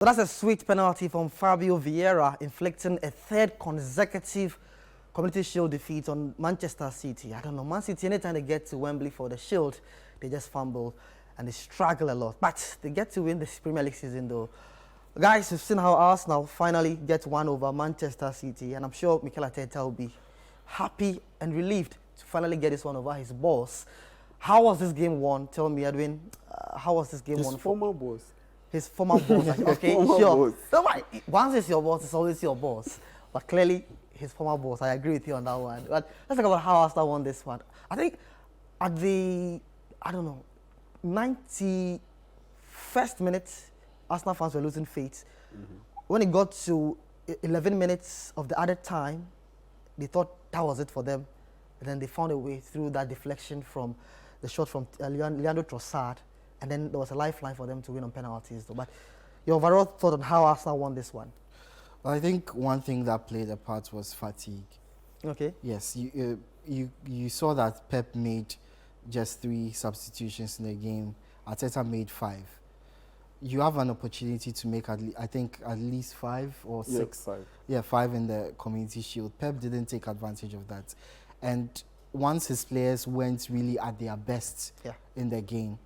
So that's a sweet penalty from Fabio Vieira, inflicting a third consecutive Community Shield defeat on Manchester City. I don't know, Man City, anytime they get to Wembley for the Shield, they just fumble and they struggle a lot. But they get to win this Premier League season though. Guys, we've seen how Arsenal finally get one over Manchester City, and I'm sure Mikel Arteta will be happy and relieved to finally get this one over his boss. How was this game won? Tell me, Edwin, how was this game won? His former boss. His former boss. Okay, sure. So, once it's your boss, it's always your boss. But clearly, his former boss. I agree with you on that one. But let's talk about how Arsenal won this one. I think at the, 91st minute, Arsenal fans were losing faith. When it got to 11 minutes of the added time, they thought that was it for them. And then they found a way through that deflection from the shot from Leandro Trossard. And then there was a lifeline for them to win on penalties. Though. But your overall thought on how Arsenal won this one? Well, I think one thing that played a part was fatigue. Okay. Yes, you saw that Pep made just 3 substitutions in the game. Arteta made 5. You have an opportunity to make at least 5 or 6. Yeah, 5. Yeah, 5 in the Community Shield. Pep didn't take advantage of that. And once his players went really at their best in the game,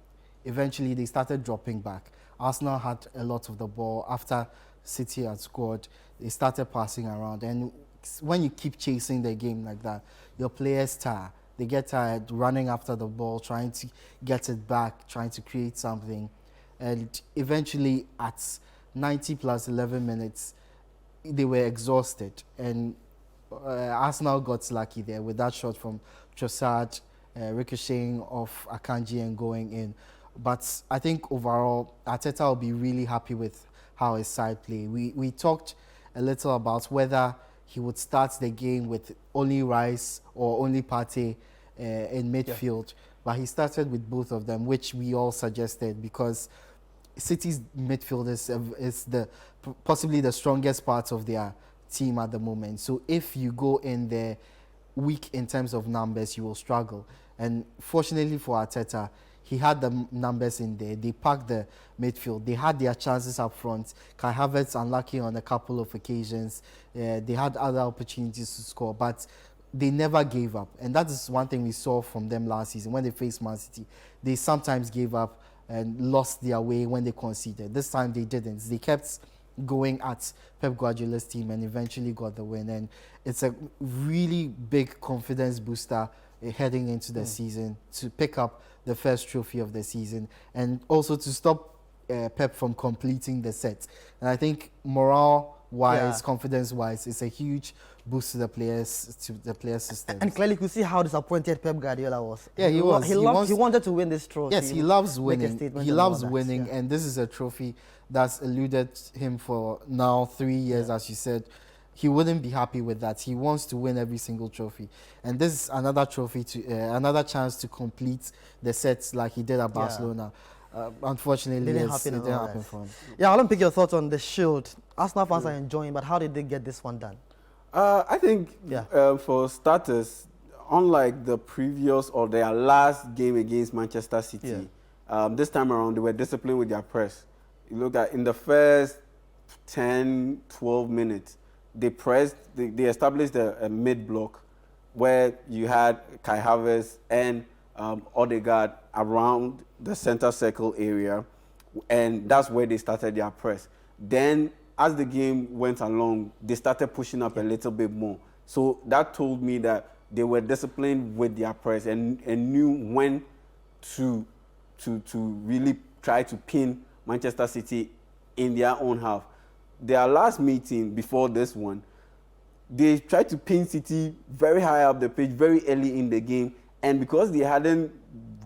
eventually they started dropping back. Arsenal had a lot of the ball. After City had scored, they started passing around. And when you keep chasing the game like that, your players tire. They get tired running after the ball, trying to get it back, trying to create something. And eventually at 90 plus 11 minutes, they were exhausted. And Arsenal got lucky there with that shot from Trossard, ricocheting off Akanji and going in. But I think overall, Arteta will be really happy with how his side played. We talked a little about whether he would start the game with only Rice or only Partey in midfield. But he started with both of them, which we all suggested because City's midfield is possibly the strongest part of their team at the moment. So if you go in there weak in terms of numbers, you will struggle. And fortunately for Arteta, he had the numbers in there. They packed the midfield. They had their chances up front. Kai Havertz unlucky on a couple of occasions. They had other opportunities to score, but they never gave up. And that is one thing we saw from them last season. When they faced Man City, they sometimes gave up and lost their way when they conceded. This time they didn't. They kept going at Pep Guardiola's team and eventually got the win. And it's a really big confidence booster heading into the season to pick up the first trophy of the season and also to stop Pep from completing the set. And I think morale-wise, confidence-wise, it's a huge boost to the players' system. And clearly, you could see how disappointed Pep Guardiola was. Yeah, he was. He wanted to win this trophy. Yes, he loves winning. He loves winning, and this is a trophy that's eluded him for now 3 years, as you said. He wouldn't be happy with that. He wants to win every single trophy, and this is another trophy another chance to complete the sets like he did at Barcelona. Unfortunately, it didn't happen for him. Yeah, I want to pick your thoughts on the Shield. Arsenal fans are enjoying, but how did they get this one done? I think for starters, unlike the previous or their last game against Manchester City, this time around they were disciplined with their press. You look at in the first 10, 12 minutes, they pressed, they established a mid-block where you had Kai Havertz and Odegaard around the center circle area, and that's where they started their press. Then, as the game went along, they started pushing up a little bit more. So that told me that they were disciplined with their press and knew when to really try to pin Manchester City in their own half. Their last meeting before this one, they tried to pin City very high up the pitch, very early in the game. And because they hadn't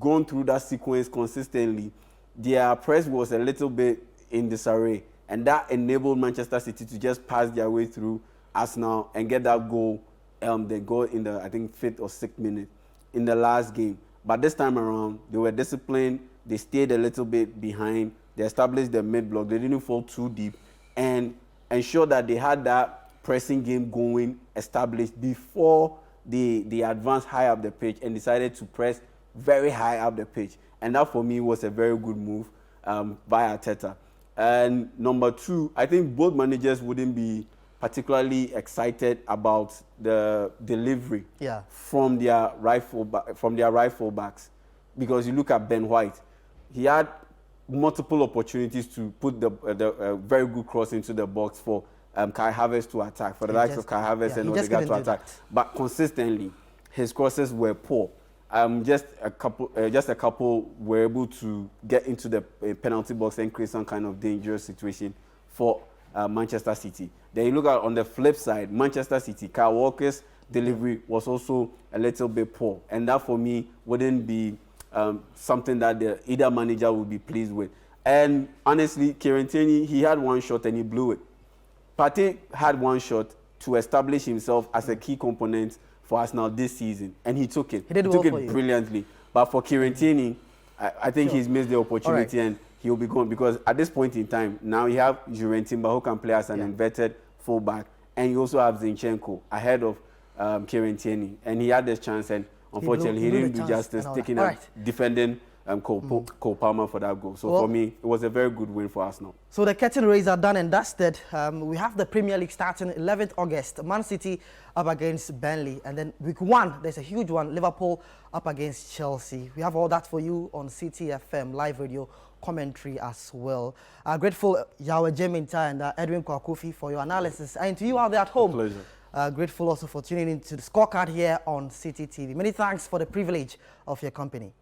gone through that sequence consistently, their press was a little bit in disarray. And that enabled Manchester City to just pass their way through Arsenal and get that goal. They got in the, I think, 5th or 6th minute in the last game. But this time around, they were disciplined. They stayed a little bit behind. They established the mid-block. They didn't fall too deep. And ensured that they had that pressing game going established before they advanced high up the pitch and decided to press very high up the pitch. And that, for me, was a very good move by Arteta. And number two, I think both managers wouldn't be particularly excited about the delivery from their right fullbacks, because you look at Ben White, he had multiple opportunities to put the very good cross into the box for Kai Havertz to attack, for the likes of Kai Havertz and Odegaard to attack, but consistently his crosses were poor. Just a couple were able to get into the penalty box and create some kind of dangerous situation for Manchester City. Then you look at on the flip side, Manchester City, Kyle Walker's delivery was also a little bit poor, and that for me wouldn't be something that either manager would be pleased with. And honestly, Kieran Tierney, he had one shot and he blew it. Partey had one shot to establish himself as a key component for Arsenal this season, and he took it. He took it brilliantly. But for Kieran Tierney, I think he's missed the opportunity, and he'll be gone, because at this point in time, now you have Jurgen Timber, who can play as an inverted fullback, and you also have Zinchenko ahead of Kieran Tierney, and he had this chance, and unfortunately he didn't do justice, taking a defending Cole Palmer for that goal. So for me, it was a very good win for Arsenal. So the curtain raise are done and dusted. We have the Premier League starting 11th August. Man City up against Burnley. And then week 1, there's a huge one. Liverpool up against Chelsea. We have all that for you on Citi FM live radio commentary as well. Grateful Yahweh Jeminta and Edwin Kwakufi for your analysis. And to you out there at home, pleasure. Grateful also for tuning in to the scorecard here on Citi TV. Many thanks for the privilege of your company.